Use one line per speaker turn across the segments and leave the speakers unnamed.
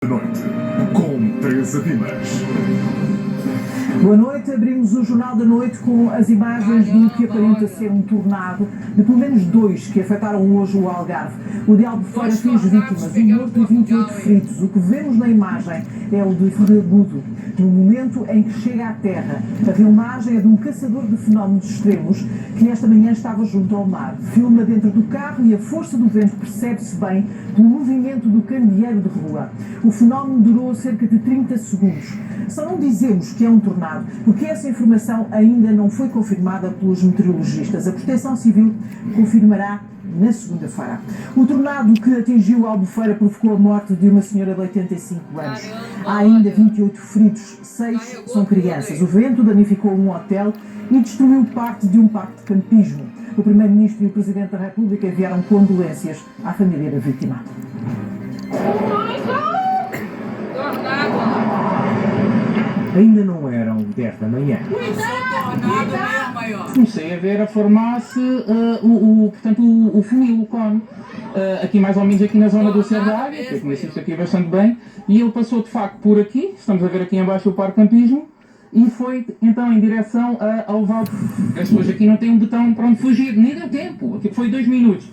Noite, com Teresa Dimas.
Boa noite, abrimos o Jornal da Noite com as imagens do que aparenta ser um tornado, de pelo menos dois que afetaram hoje o Algarve. O de Albufeira fez vítimas, um morto e 28 feridos. O que vemos na imagem é o de Ferragudo, no momento em que chega à terra. A filmagem é de um caçador de fenómenos extremos que esta manhã estava junto ao mar. Filma dentro do carro e a força do vento percebe-se bem pelo movimento do candeeiro de rua. O fenómeno durou cerca de 30 segundos. Só não dizemos que é um tornado, porque essa informação ainda não foi confirmada pelos meteorologistas. A Proteção Civil confirmará na segunda-feira. O tornado que atingiu Albufeira provocou a morte de uma senhora de 85 anos. Há ainda 28 feridos, 6 são crianças. O vento danificou um hotel e destruiu parte de um parque de campismo. O Primeiro-Ministro e o Presidente da República enviaram condolências à família da vítima.
Ainda não eram 10 da manhã. Comecei a ver a formar-se o funil, o cone. Aqui mais ou menos aqui na zona do Cerro da Águia, que eu conheço isto aqui bastante bem, e ele passou de facto por aqui, estamos a ver aqui em baixo o Parque Campismo, e foi então em direção ao Val. As pessoas aqui não têm um botão para onde fugir, nem deu tempo, aqui foi 2 minutos.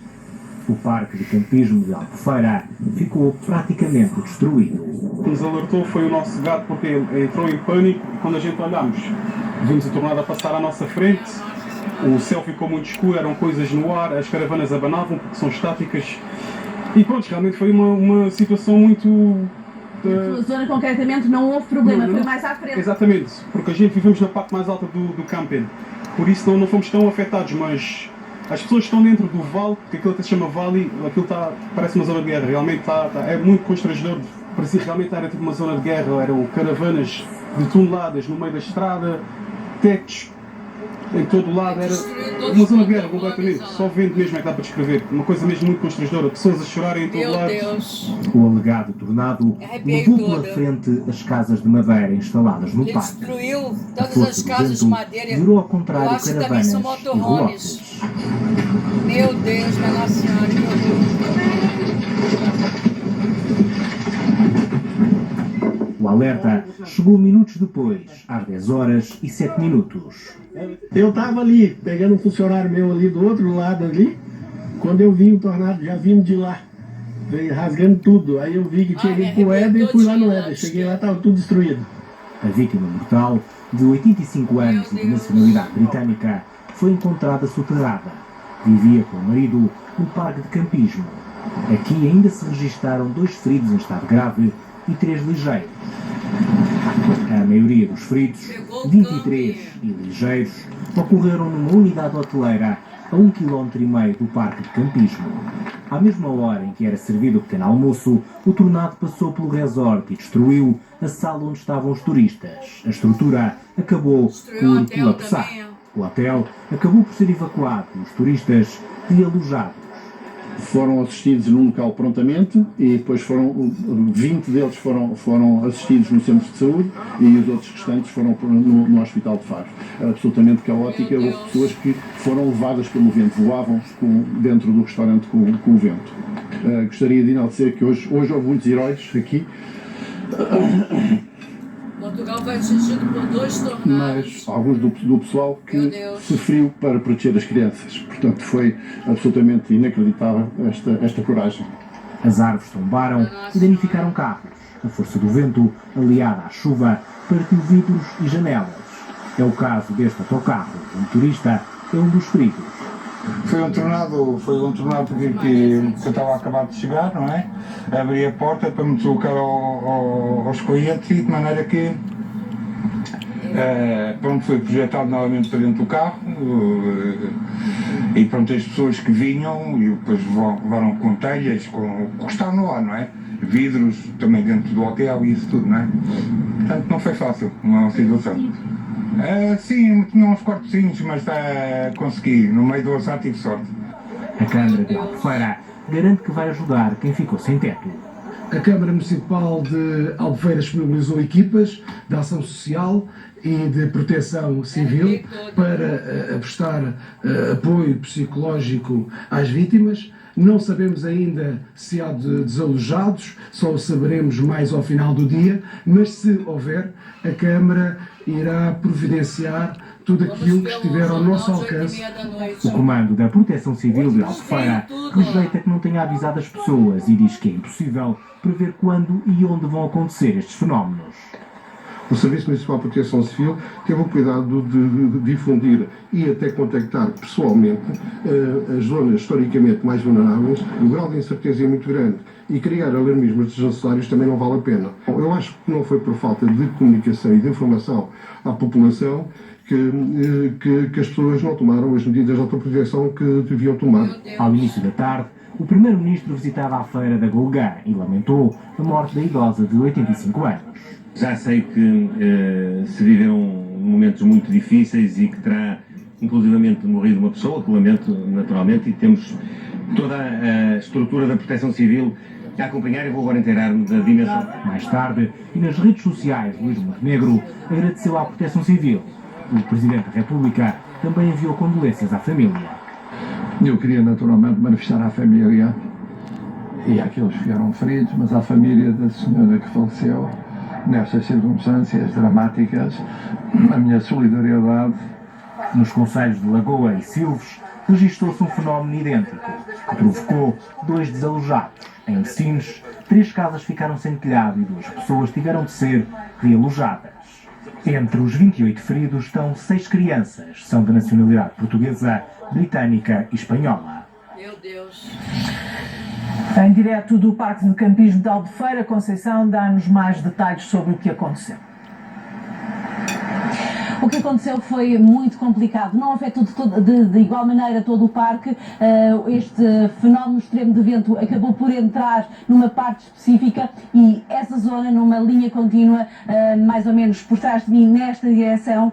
O Parque de Campismo de Albufeira ficou praticamente destruído.
O que nos alertou foi o nosso gato, porque ele entrou em pânico e quando a gente olhámos, vimos a tornado a passar à nossa frente, o céu ficou muito escuro, eram coisas no ar, as caravanas abanavam porque são estáticas e pronto, realmente foi uma situação muito...
Na zona concretamente não houve problema, foi mais à frente.
Exatamente, porque a gente vivemos na parte mais alta do camping, por isso não fomos tão afetados, mas... As pessoas que estão dentro do vale, porque aquilo que se chama vale, aquilo parece uma zona de guerra, realmente é muito constrangedor, parecia realmente era tipo uma zona de guerra, eram caravanas de toneladas no meio da estrada, tetos em todo o lado, era uma zona de guerra completamente, só vendo mesmo é que dá para descrever, uma coisa mesmo muito constrangedora, pessoas a chorarem em todo lado.
Deus.
O alegado tornado levou pela frente as casas de madeira instaladas no
Ele
parque.
destruiu
A
todas
força
as
do
casas de
vento
madeira.
virou ao
Eu
contrário
acho que também
caravanas
são
e
motorhomes.
relógios.
Meu Deus, minha Nossa Senhora, que horror.
O alerta chegou minutos depois, às 10 horas e 7 minutos.
Eu estava ali, pegando um funcionário meu ali do outro lado ali, quando eu vi o tornado, já vindo de lá, veio rasgando tudo. Aí eu vi que tinha vindo pro Éder e fui lá no Éder. Cheguei lá, estava tudo destruído.
A vítima mortal, de 85 anos e de nacionalidade britânica, foi encontrada soterrada. Vivia com o marido no parque de campismo. Aqui ainda se registaram 2 feridos em estado grave e 3 ligeiros. A maioria dos feridos, 23 e ligeiros, ocorreram numa unidade hoteleira a 1,5 km do parque de campismo. À mesma hora em que era servido o pequeno almoço, o tornado passou pelo resort e destruiu a sala onde estavam os turistas. A estrutura acabou por colapsar. O hotel acabou por ser evacuado e os turistas realojados.
Foram assistidos num local prontamente e depois 20 deles foram assistidos no centro de saúde e os outros restantes foram no hospital de Faro. Absolutamente caótica, houve pessoas que foram levadas pelo vento, voavam dentro do restaurante com o vento. Gostaria de enaltecer que hoje houve muitos heróis aqui.
Portugal vai atingido por 2 tornados.
Mas alguns do pessoal que se feriu para proteger as crianças. Portanto, foi absolutamente inacreditável esta coragem.
As árvores tombaram e danificaram carros. A força do vento, aliada à chuva, partiu vidros e janelas. É o caso deste autocarro. O motorista é um dos feridos.
Foi um tornado que eu estava a acabar de chegar, não é? Abri a porta para me deslocar aos clientes e de maneira que pronto, foi projetado novamente para dentro do carro e pronto, as pessoas que vinham e depois levaram com telhas, com o que estava no ar, não é? Vidros também dentro do hotel e isso tudo, não é? Portanto, não foi fácil uma situação. Sim, tinha uns cortezinhos, mas consegui, no meio do azar tive sorte.
A Câmara de Albufeira garante que vai ajudar quem ficou sem teto.
A Câmara Municipal de Albufeira disponibilizou equipas de ação social e de proteção civil para prestar apoio psicológico às vítimas. Não sabemos ainda se há desalojados, só o saberemos mais ao final do dia, mas se houver, a Câmara irá providenciar tudo aquilo que estiver ao nosso alcance.
O Comando da Proteção Civil de Albufeira rejeita que não tenha avisado as pessoas e diz que é impossível prever quando e onde vão acontecer estes fenómenos.
O Serviço Municipal de Proteção Civil teve o cuidado de difundir e até contactar pessoalmente as zonas historicamente mais vulneráveis. O grau de incerteza é muito grande e criar alarmismos desnecessários também não vale a pena. Eu acho que não foi por falta de comunicação e de informação à população que as pessoas não tomaram as medidas de autoproteção que deviam tomar.
Ao início da tarde, o Primeiro-Ministro visitava a feira da Golgã e lamentou a morte da idosa de 85 anos.
Já sei que se viveram momentos muito difíceis e que terá inclusivamente morrido uma pessoa, que lamento naturalmente, e temos toda a estrutura da Proteção Civil a acompanhar e vou agora inteirar-me da dimensão.
Mais tarde, e nas redes sociais, Luís Montenegro agradeceu à Proteção Civil. O Presidente da República também enviou condolências à família.
Eu queria naturalmente manifestar à família e àqueles que ficaram feridos, mas à família da senhora que faleceu nestas circunstâncias dramáticas, a minha solidariedade.
Nos concelhos de Lagoa e Silves, registrou-se um fenómeno idêntico, que provocou 2 desalojados. Em Sines, 3 casas ficaram sem telhado e 2 pessoas tiveram de ser realojadas. Entre os 28 feridos estão 6 crianças, são de nacionalidade portuguesa, britânica e espanhola.
Meu Deus.
Em direto do Parque de Campismo de Albufeira, Conceição dá-nos mais detalhes sobre o que aconteceu.
O que aconteceu foi muito complicado, não afetou de igual maneira todo o parque. Este fenómeno extremo de vento acabou por entrar numa parte específica e essa zona, numa linha contínua, mais ou menos por trás de mim, nesta direção,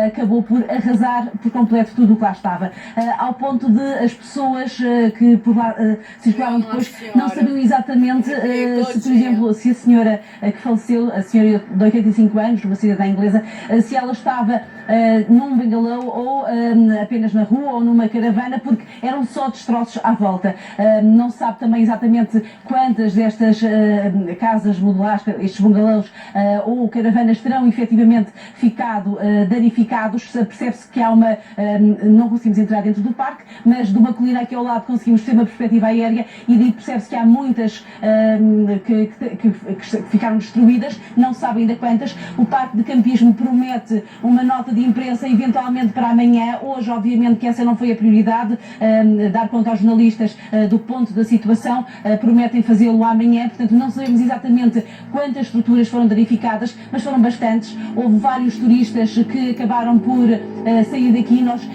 acabou por arrasar por completo tudo o que lá estava. Ao ponto de as pessoas que por lá circularam depois não sabiam exatamente se, por exemplo, se a senhora que faleceu, a senhora de 85 anos, uma cidadã inglesa, se ela estava num bangalô ou apenas na rua ou numa caravana, porque eram só destroços à volta. Não se sabe também exatamente quantas destas casas modulares, estes bangalôs ou caravanas terão efetivamente ficado danificados. Percebe-se que há uma... não conseguimos entrar dentro do parque, mas de uma colina aqui ao lado conseguimos ter uma perspectiva aérea e daí percebe-se que há muitas que ficaram destruídas, não se sabe ainda quantas. O parque de campismo promete uma nota de imprensa eventualmente para amanhã. Hoje, obviamente, que essa não foi a prioridade, dar conta aos jornalistas do ponto da situação, prometem fazê-lo amanhã, portanto não sabemos exatamente quantas estruturas foram danificadas, mas foram bastantes. Houve vários turistas que acabaram por sair daqui. Nós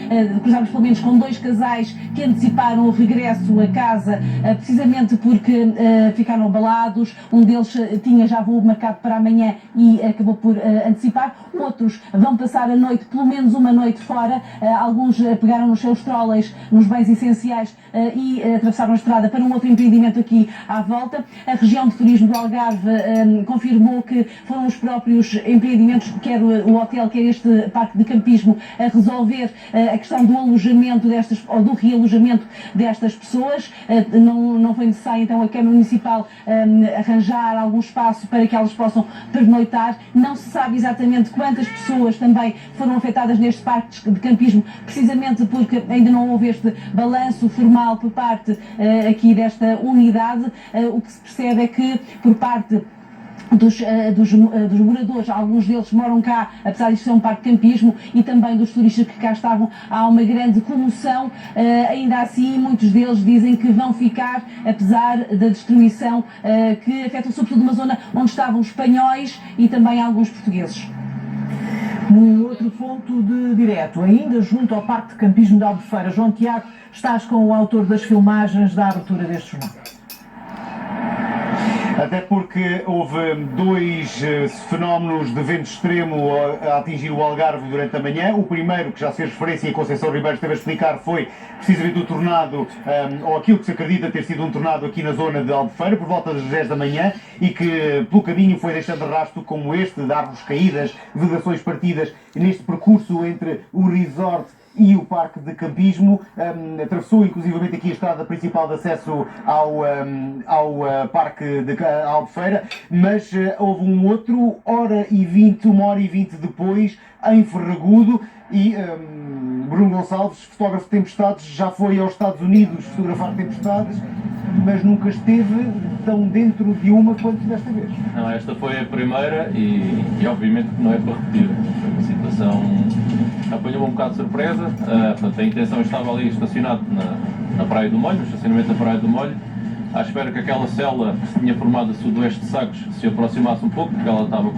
cruzámos pelo menos com 2 casais que anteciparam o regresso a casa, precisamente porque ficaram abalados. Um deles tinha já voo marcado para amanhã e acabou por antecipar. Outros vão passar a noite, pelo menos uma noite fora. Alguns pegaram nos seus trolleys, nos bens essenciais e atravessaram a estrada para um outro empreendimento aqui à volta. A região de turismo do Algarve confirmou que foram os próprios empreendimentos, quer o hotel, quer este parque de campismo, a resolver a questão do alojamento destas, ou do realojamento destas pessoas. Não foi necessário então a Câmara Municipal arranjar algum espaço para que elas possam pernoitar. Não se sabe exatamente quantas pessoas também foram afetadas neste parque de campismo, precisamente porque ainda não houve este balanço formal por parte aqui desta unidade. O que se percebe é que por parte dos moradores, alguns deles moram cá, apesar de ser um parque de campismo, e também dos turistas que cá estavam, há uma grande comoção. Ainda assim, muitos deles dizem que vão ficar, apesar da destruição que afeta sobretudo uma zona onde estavam espanhóis e também alguns portugueses.
Num outro ponto de direto, ainda junto ao Parque de Campismo de Albufeira, João Tiago, estás com o autor das filmagens da abertura deste jornal.
até porque houve dois fenómenos de vento extremo a atingir o Algarve durante a manhã. O primeiro, que já se fez referência e a Conceição Ribeiro esteve a explicar, foi precisamente o tornado, ou aquilo que se acredita ter sido um tornado aqui na zona de Albufeira, por volta das 10 da manhã, e que pelo caminho foi deixando rastro como este, de árvores caídas, vedações partidas, neste percurso entre o resort e o parque de campismo. Atravessou inclusivamente aqui a estrada principal de acesso ao parque de Albufeira, mas houve um outro, 1 hora e 20 depois, em Ferragudo, e Bruno Gonçalves, fotógrafo de tempestades, já foi aos Estados Unidos fotografar tempestades, mas nunca esteve tão dentro de uma quanto desta vez.
Não, esta foi a primeira e obviamente que não é para repetir. Foi uma situação que apanhou-me um bocado de surpresa. Portanto, a intenção estava ali estacionado na Praia do Molho, no estacionamento da Praia do Molho, à espera que aquela célula que se tinha formado a sudoeste de Sagres se aproximasse um pouco, porque ela estava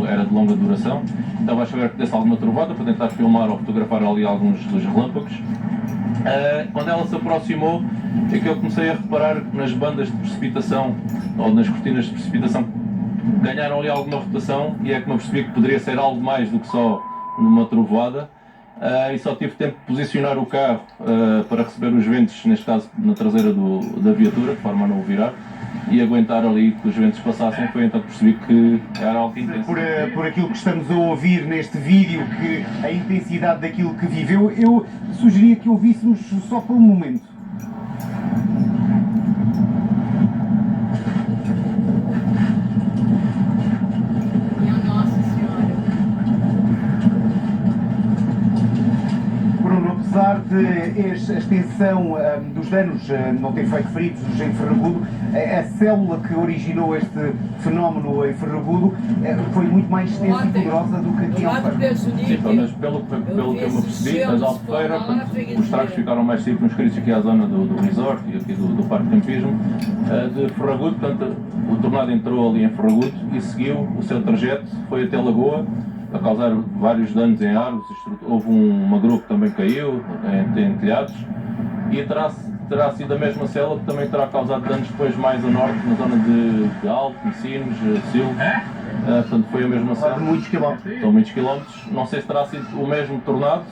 era de longa duração. Estava à espera que desse alguma trovada para tentar filmar ou fotografar ali alguns dos relâmpagos. Quando ela se aproximou, é que eu comecei a reparar que nas bandas de precipitação ou nas cortinas de precipitação ganharam ali alguma rotação, e é que me apercebi que poderia ser algo mais do que só numa trovoada. E só tive tempo de posicionar o carro para receber os ventos, neste caso na traseira da viatura, de forma a não o virar, e aguentar ali que os ventos passassem. Foi então que percebi que era algo intenso.
Por aquilo que estamos a ouvir neste vídeo, que a intensidade daquilo que viveu, eu sugeria que ouvíssemos só por um momento. Apesar de a extensão dos danos não ter feito feridos em Ferragudo, a célula que originou este fenómeno em Ferragudo foi muito mais extensa e poderosa do que aqui em Albufeira.
Sim, mas pelo que eu me apercebi, as Albufeira, os estragos ficaram mais circunscritos aqui à zona do resort e aqui do parque de campismo de Ferragudo. Portanto, o tornado entrou ali em Ferragudo e seguiu o seu trajeto, foi até Lagoa, a causar vários danos em árvores. Houve uma grua que também caiu em telhados, e terá sido a mesma célula que também terá causado danos depois mais a norte, na zona de Alto, Messinos, Silves. Portanto, foi a mesma célula.
De muitos quilómetros.
São muitos quilómetros. Não sei se terá sido o mesmo tornado,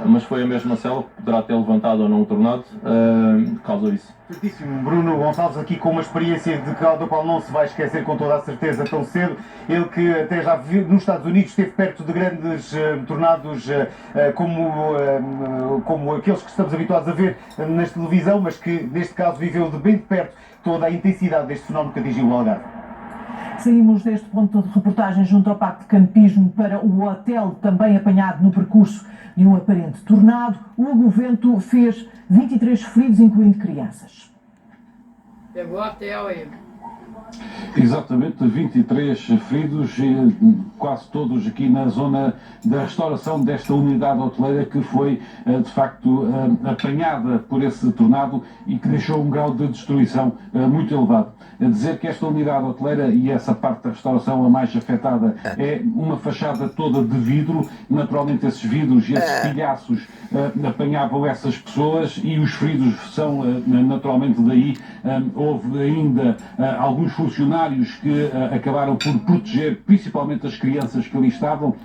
mas foi a mesma célula, que poderá ter levantado ou não o tornado, que causou isso.
Certíssimo. Bruno Gonçalves aqui com uma experiência da qual não se vai esquecer com toda a certeza tão cedo. Ele que até já viu nos Estados Unidos, esteve perto de grandes tornados como aqueles que estamos habituados a ver na televisão, mas que neste caso viveu de bem de perto toda a intensidade deste fenómeno que atingiu o Algarve.
Saímos deste ponto de reportagem junto ao parque de campismo para o hotel, também apanhado no percurso de um aparente tornado. O Agovento fez 23 feridos, incluindo crianças.
Pegou o hotel aí.
Exatamente, 23 feridos, quase todos aqui na zona da restauração desta unidade hoteleira que foi, de facto, apanhada por esse tornado e que deixou um grau de destruição muito elevado. A dizer que esta unidade hoteleira e essa parte da restauração a mais afetada é uma fachada toda de vidro. Naturalmente esses vidros e esses pilhaços apanhavam essas pessoas, e os feridos são naturalmente daí. Houve ainda alguns funcionários que acabaram por proteger principalmente as crianças que ali estavam,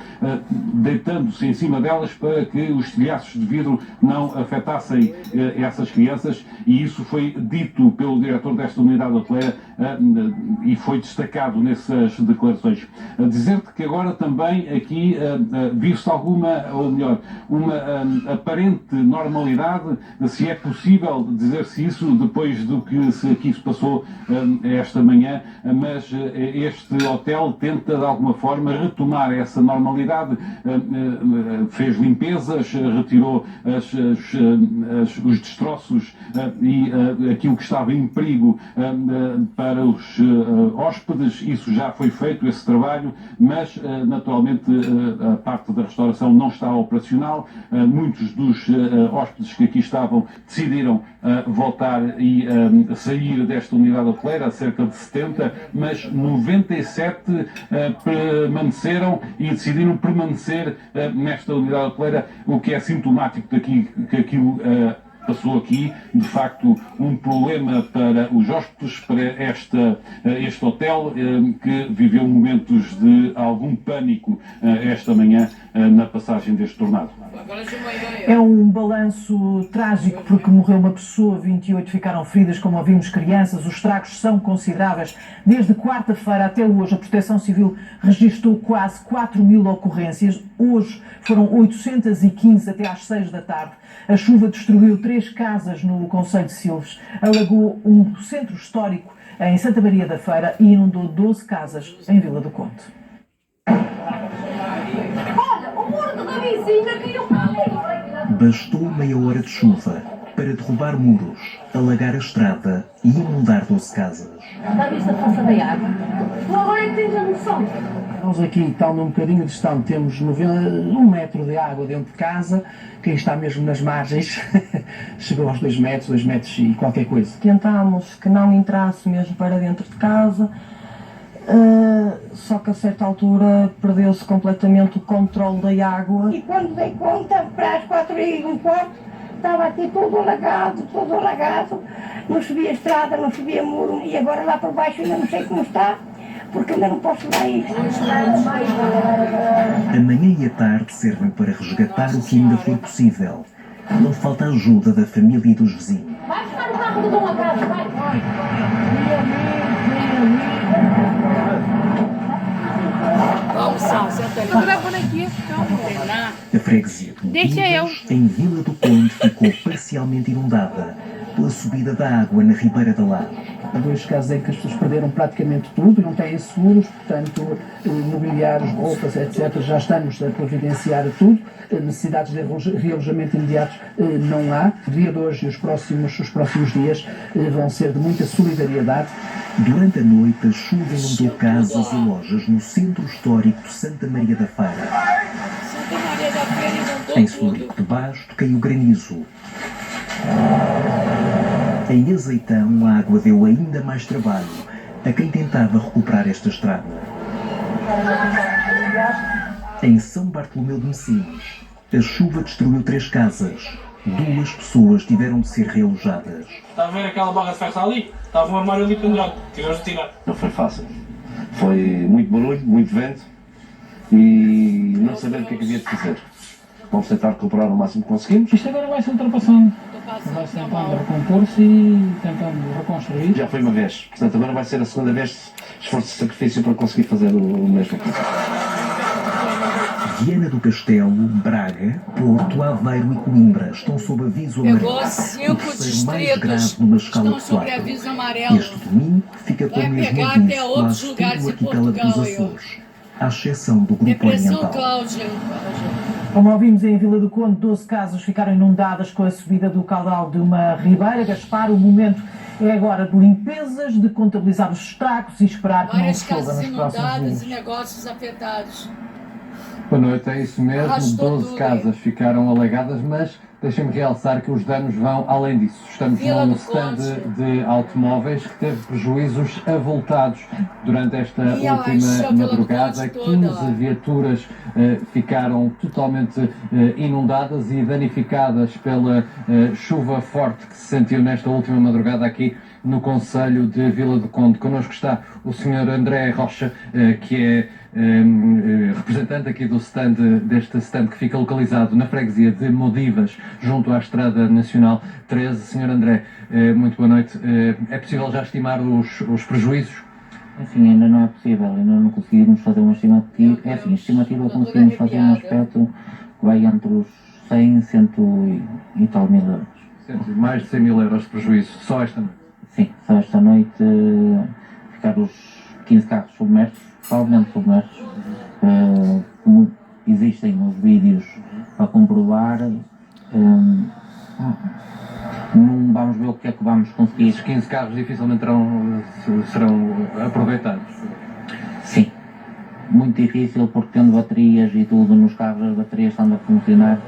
deitando-se em cima delas para que os telhaços de vidro não afetassem essas crianças, e isso foi dito pelo diretor desta unidade hoteleira e foi destacado nessas declarações. Dizer-te que agora também aqui vive-se alguma, ou melhor, uma aparente normalidade, se é possível dizer-se isso depois do que aqui se passou esta manhã, mas este hotel tenta de alguma forma retomar essa normalidade, fez limpezas, retirou os destroços e aquilo que estava em perigo para os hóspedes. Isso já foi feito, esse trabalho, mas naturalmente a parte da restauração não está operacional. Muitos dos hóspedes que aqui estavam decidiram voltar e sair desta unidade hoteleira, cerca de 70, mas 97 permaneceram e decidiram permanecer nesta unidade hoteleira, o que é sintomático daqui, que aquilo passou aqui, de facto, um problema para os hóspedes, para este hotel, que viveu momentos de algum pânico esta manhã na passagem deste tornado.
É um balanço trágico porque morreu uma pessoa, 28 ficaram feridas, como ouvimos, crianças. Os estragos são consideráveis. Desde quarta-feira até hoje, a Proteção Civil registrou quase 4.000 ocorrências. Hoje foram 815 até às 6 da tarde. A chuva destruiu 3 casas no concelho de Silves, alagou um centro histórico em Santa Maria da Feira e inundou 12 casas em Vila do Conde.
Bastou meia hora de chuva para derrubar muros, alagar a estrada e inundar 12 casas.
Está vista a força da água? Tu agora é que tens a noção.
Nós aqui, tal num bocadinho de distância, temos 1 metro de água dentro de casa. Quem está mesmo nas margens chegou aos 2 metros e qualquer coisa.
Tentámos que não entrasse mesmo para dentro de casa. Só que a certa altura perdeu-se completamente o controle da água.
E quando dei conta, para as 4h15, estava aqui tudo alagado, não subia estrada, não subia muro, e agora lá por baixo ainda não sei como está, porque ainda não posso dar isso.
A manhã e a tarde servem para resgatar o que ainda for possível. Não falta a ajuda da família e dos vizinhos.
Vai buscar o carro do Dom Acaso, vai!
Vamos, Sal, senta aí. Tô gravando aqui, calma.
A freguesia de Modigas, em Vila do Conde, ficou parcialmente inundada pela subida da água na Ribeira da Laje.
Há 2 casos em que as pessoas perderam praticamente tudo, não têm seguros, portanto, mobiliários, roupas, etc. Já estamos a providenciar tudo. Necessidades de realojamento imediatos não há. O dia de hoje e os próximos dias vão ser de muita solidariedade.
Durante a noite, a chuva inundou casas e lojas no centro histórico de Santa Maria da Feira. Em Celurico de Basto caiu granizo. Em Azeitão, a água deu ainda mais trabalho a quem tentava recuperar esta estrada. Em São Bartolomeu de Messias, a chuva destruiu 3 casas. 2 pessoas tiveram de ser realojadas.
Está a ver aquela barra de festa ali? Estava um armário ali pendurado. Tivemos de tirar.
Não foi fácil. Foi muito barulho, muito vento e não sabendo o que é que havia de fazer. Vamos tentar recuperar o máximo que conseguimos.
Isto agora vai-se ultrapassando. Vai-se tentando recompor-se e tentando reconstruir.
Já foi uma vez. Portanto, agora vai ser a segunda vez esforço e sacrifício para conseguir fazer o mesmo.
Viana do Castelo, Braga, Porto, Aveiro e Coimbra estão sob aviso amarelo. O terceiro mais grave numa escala de 4. Este domingo fica com o mesmo aviso quase todo o arquipélago dos Açores, à exceção do Grupo Oriental.
Como ouvimos em Vila do Conde, 12 casas ficaram inundadas com a subida do caudal de uma ribeira. Gaspar, o momento é agora de limpezas, de contabilizar os estragos e esperar que não chova nos próximos dias.
E negócios afetados.
Boa noite, é isso mesmo.
Arrastou
12 casas ficaram alagadas, mas deixem-me realçar que os danos vão além disso. Estamos num stand de automóveis que teve prejuízos avultados durante esta última madrugada. 15 viaturas ficaram totalmente inundadas e danificadas pela chuva forte que se sentiu nesta última madrugada aqui no concelho de Vila do Conde. Connosco está o Sr. André Rocha, que é representante aqui do deste stand que fica localizado na freguesia de Modivas, junto à Estrada Nacional 13. Sr. André, muito boa noite. É possível já estimar os prejuízos?
Assim, ainda não é possível, ainda não conseguimos fazer uma estimativa. É assim, a estimativa conseguimos fazer um aspecto que vai entre os 100, 100 e tal mil euros.
Mais de 100 mil euros de prejuízo, só esta noite?
Sim, só esta noite ficaram os 15 carros submersos, totalmente submersos. Como existem os vídeos para comprovar, não vamos ver o que é que vamos conseguir.
Esses 15 carros dificilmente serão aproveitados?
Sim, muito difícil, porque tendo baterias e tudo nos carros, as baterias estão a funcionar,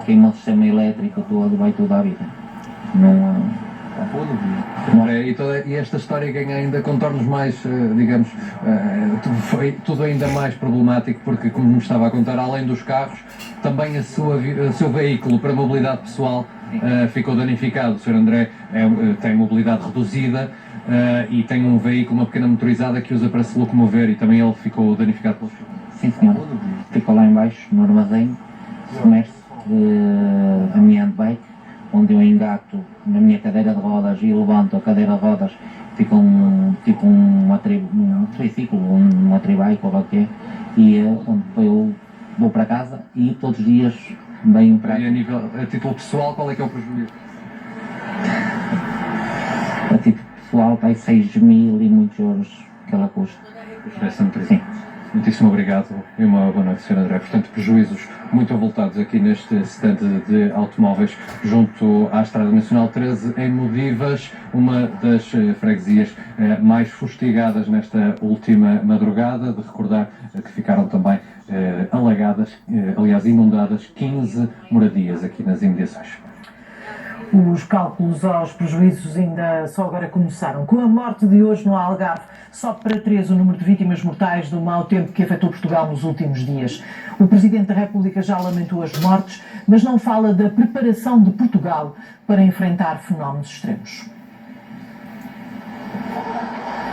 queima o sistema elétrico todo, vai tudo à vida.
E esta história ganha ainda contornos mais, digamos, foi tudo ainda mais problemático, porque, como me estava a contar, além dos carros, também o seu veículo para mobilidade pessoal
ficou danificado. O Sr. André tem mobilidade reduzida e tem um veículo, uma pequena motorizada que usa para se locomover, e também ele ficou danificado pelo choque.
Sim, senhor. Ficou lá embaixo, no armazém, submerso, a minha handbike, onde eu engato na minha cadeira de rodas e levanto a cadeira de rodas, fica um triciclo, uma tribike ou o que é, e onde eu vou para casa e todos os dias venho para...
E a título pessoal, qual é que é o prejuízo?
A título pessoal, vai 6.000 e muitos euros que ela custa.
Sim. Muitíssimo obrigado e uma boa noite, Sr. André. Portanto, prejuízos muito avultados aqui neste stand de automóveis junto à Estrada Nacional 13 em Modivas, uma das freguesias mais fustigadas nesta última madrugada. De recordar que ficaram também alagadas, aliás inundadas, 15 moradias aqui nas imediações.
Os cálculos aos prejuízos ainda só agora começaram. Com a morte de hoje no Algarve, sobe para 3 o número de vítimas mortais do mau tempo que afetou Portugal nos últimos dias. O Presidente da República já lamentou as mortes, mas não fala da preparação de Portugal para enfrentar fenómenos extremos.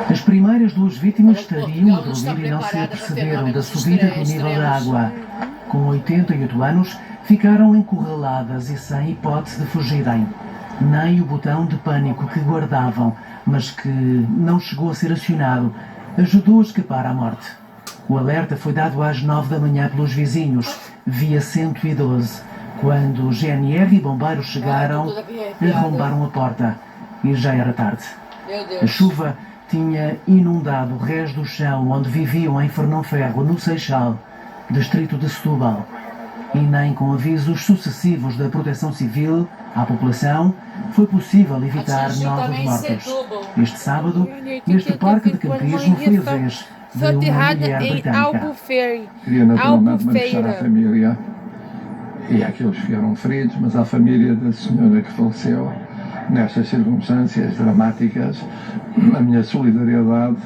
As primeiras 2 vítimas estariam a dormir e não se aperceberam da subida do nível da água. Com 88 anos, ficaram encurraladas e sem hipótese de fugirem. Nem o botão de pânico que guardavam, mas que não chegou a ser acionado, ajudou a escapar à morte. O alerta foi dado às 9 da manhã pelos vizinhos, via 112, quando o GNR e bombeiros chegaram, arrombaram a porta e já era tarde. A chuva tinha inundado o resto do chão onde viviam em Fernão-Ferro, no Seixal, distrito de Setúbal. E nem com avisos sucessivos da Proteção Civil à população foi possível evitar novos mortos. Este sábado, neste parque de campismo, foi a vez de uma mulher britânica.
Queria naturalmente manifestar à família e àqueles que ficaram feridos, mas à família da senhora que faleceu nestas circunstâncias dramáticas, a minha solidariedade.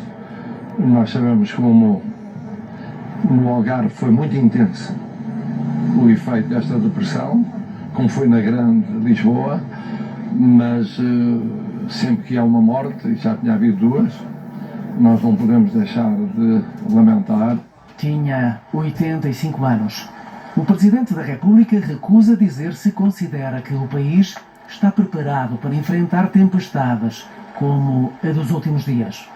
Nós sabemos como no Algarve foi muito intenso o efeito desta depressão, como foi na grande Lisboa, mas sempre que há uma morte, e já tinha havido 2, nós não podemos deixar de lamentar.
Tinha 85 anos. O Presidente da República recusa dizer se considera que o país está preparado para enfrentar tempestades como a dos últimos dias.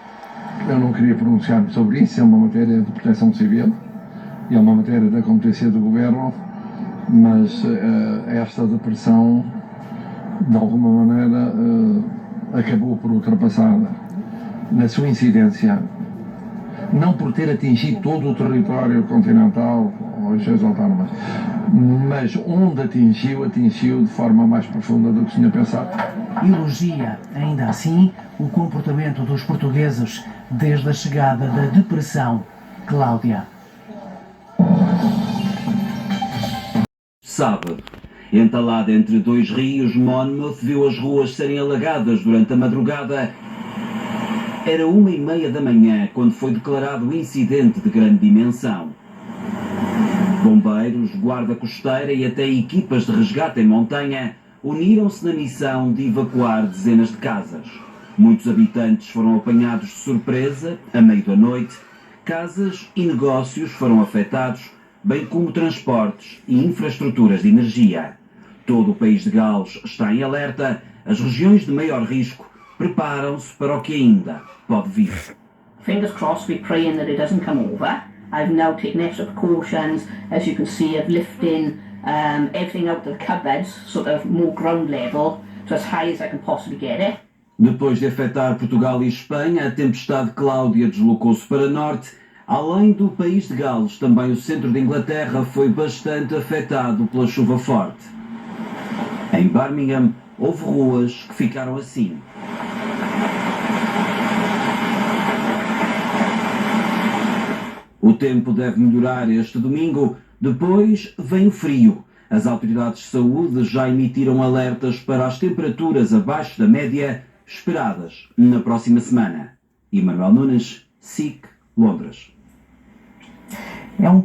Eu não queria pronunciar-me sobre isso, é uma matéria de proteção civil e é uma matéria da competência do Governo, mas esta depressão, de alguma maneira, acabou por ultrapassar na sua incidência, não por ter atingido todo o território continental ou as suas autónomas, mas onde atingiu de forma mais profunda do que se tinha pensado.
Elogia, ainda assim, o comportamento dos portugueses desde a chegada da depressão. Cláudia.
Sábado, entalada entre 2 rios, Monmouth viu as ruas serem alagadas durante a madrugada. Era 1h30 da manhã quando foi declarado o incidente de grande dimensão. Bombeiros, guarda costeira e até equipas de resgate em montanha uniram-se na missão de evacuar dezenas de casas. Muitos habitantes foram apanhados de surpresa, a meio da noite. Casas e negócios foram afetados, bem como transportes e infraestruturas de energia. Todo o país de Gales está em alerta. As regiões de maior risco preparam-se para o que ainda pode vir.
Fingers crossed, we're praying that it doesn't come over. I've now taken extra precautions, as you can see, of lifting everything out of the cupboards, sort of more ground level, to as high as I can possibly get it.
Depois de afetar Portugal e Espanha, a tempestade Cláudia deslocou-se para norte. Além do país de Gales, também o centro de Inglaterra foi bastante afetado pela chuva forte. Em Birmingham, houve ruas que ficaram assim. O tempo deve melhorar este domingo, depois vem o frio. As autoridades de saúde já emitiram alertas para as temperaturas abaixo da média esperadas na próxima semana. Emanuel Nunes, SIC, Londres.
É um